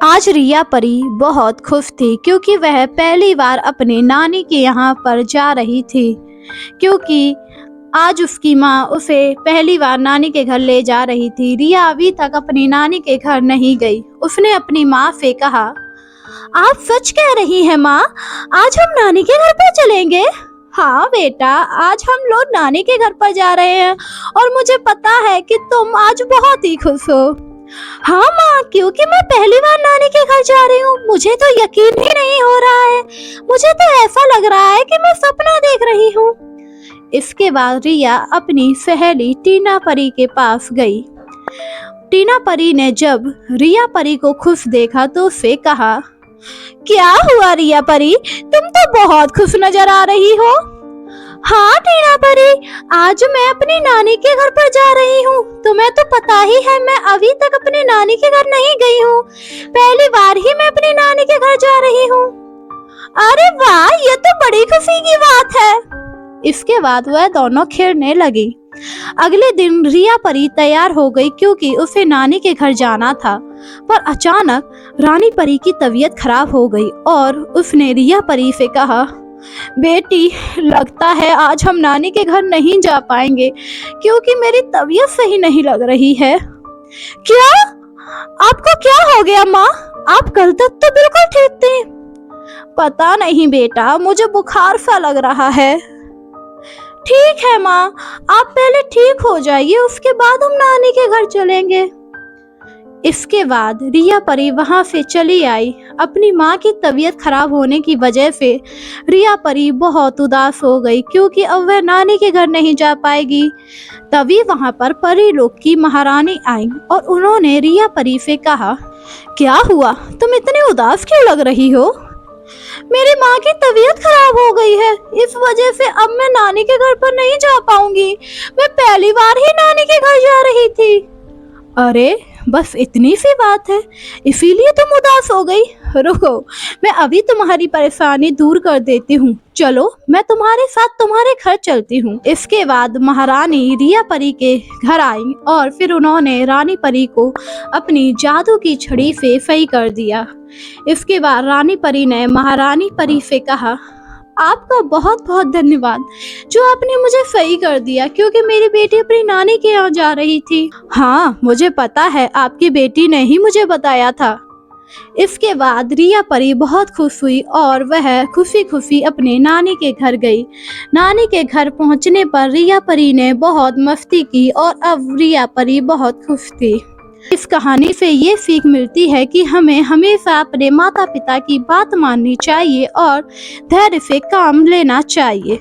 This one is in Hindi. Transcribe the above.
आज रिया परी बहुत खुश थी क्योंकि वह पहली बार अपने नानी के यहाँ पर जा रही थी। क्योंकि आज उसकी माँ उसे पहली बार नानी के घर ले जा रही थी। रिया अभी तक अपनी नानी के घर नहीं गई। उसने अपनी माँ से कहा, आप सच कह रही हैं माँ, आज हम नानी के घर पर चलेंगे। हाँ बेटा, आज हम लोग नानी के घर पर जा रहे हैं और मुझे पता है कि तुम आज बहुत ही खुश हो। हाँ माँ, क्योंकि मैं पहली बार नानी के घर जा रही हूँ। मुझे तो यकीन ही नहीं हो रहा है। मुझे तो ऐसा लग रहा है कि मैं सपना देख रही हूँ। इसके बाद रिया अपनी सहेली टीना परी के पास गई। टीना परी ने जब रिया परी को खुश देखा तो उससे कहा, क्या हुआ रिया परी, तुम तो बहुत खुश नजर आ रही हो। हाँ टीना परी, आज मैं अपनी नानी के घर पर जा रही हूँ। तुम्हें तो पता ही है मैं अभी तक अपनी नानी के घर नहीं गई हूँ। पहली बार ही मैं अपनी नानी के घर जा रही हूँ। अरे वाह, ये तो बड़ी खुशी की बात है। इसके बाद वह दोनों खेलने लगी। अगले दिन रिया परी तैयार हो गई क्योंकि उसे नानी के घर जाना था। पर अचानक रानी परी की तबीयत खराब हो गई और उसने रिया परी से कहा, बेटी, लगता है आज हम नानी के घर नहीं जा पाएंगे क्योंकि मेरी तबीयत सही नहीं लग रही है। क्या? आपको क्या हो गया माँ? आप कल तक तो बिल्कुल ठीक थी। पता नहीं बेटा, मुझे बुखार सा लग रहा है। ठीक है माँ, आप पहले ठीक हो जाइए, उसके बाद हम नानी के घर चलेंगे। इसके बाद रिया परी वहां से चली आई। अपनी माँ की तबीयत खराब होने की वजह से रिया परी बहुत उदास हो गई क्योंकि अब वह नानी के घर नहीं जा पाएगी। तभी वहां पर परी लोक की महारानी आई और उन्होंने रिया परी से कहा, क्या हुआ, तुम इतने उदास क्यों लग रही हो? मेरी माँ की तबीयत खराब हो गई है, इस वजह से अब मैं नानी के घर पर नहीं जा पाऊंगी। मैं पहली बार ही नानी के घर जा रही थी। अरे बस इतनी सी बात है, इसीलिए तुम उदास हो गई? रुको, मैं अभी तुम्हारी परेशानी दूर कर देती हूँ। चलो, मैं तुम्हारे साथ तुम्हारे घर चलती हूँ। इसके बाद महारानी रिया परी के घर आई और फिर उन्होंने रानी परी को अपनी जादू की छड़ी से सही कर दिया। इसके बाद रानी परी ने महारानी परी से कहा, आपका बहुत बहुत धन्यवाद जो आपने मुझे सही कर दिया क्योंकि मेरी बेटी अपनी नानी के यहाँ जा रही थी। हाँ, मुझे पता है, आपकी बेटी ने ही मुझे बताया था। इसके बाद रिया परी बहुत खुश हुई और वह खुशी खुशी अपने नानी के घर गई। नानी के घर पहुँचने पर रिया परी ने बहुत मस्ती की और अब रिया परी बहुत खुश थी। इस कहानी से ये सीख मिलती है कि हमें हमेशा अपने माता पिता की बात माननी चाहिए और धैर्य से काम लेना चाहिए।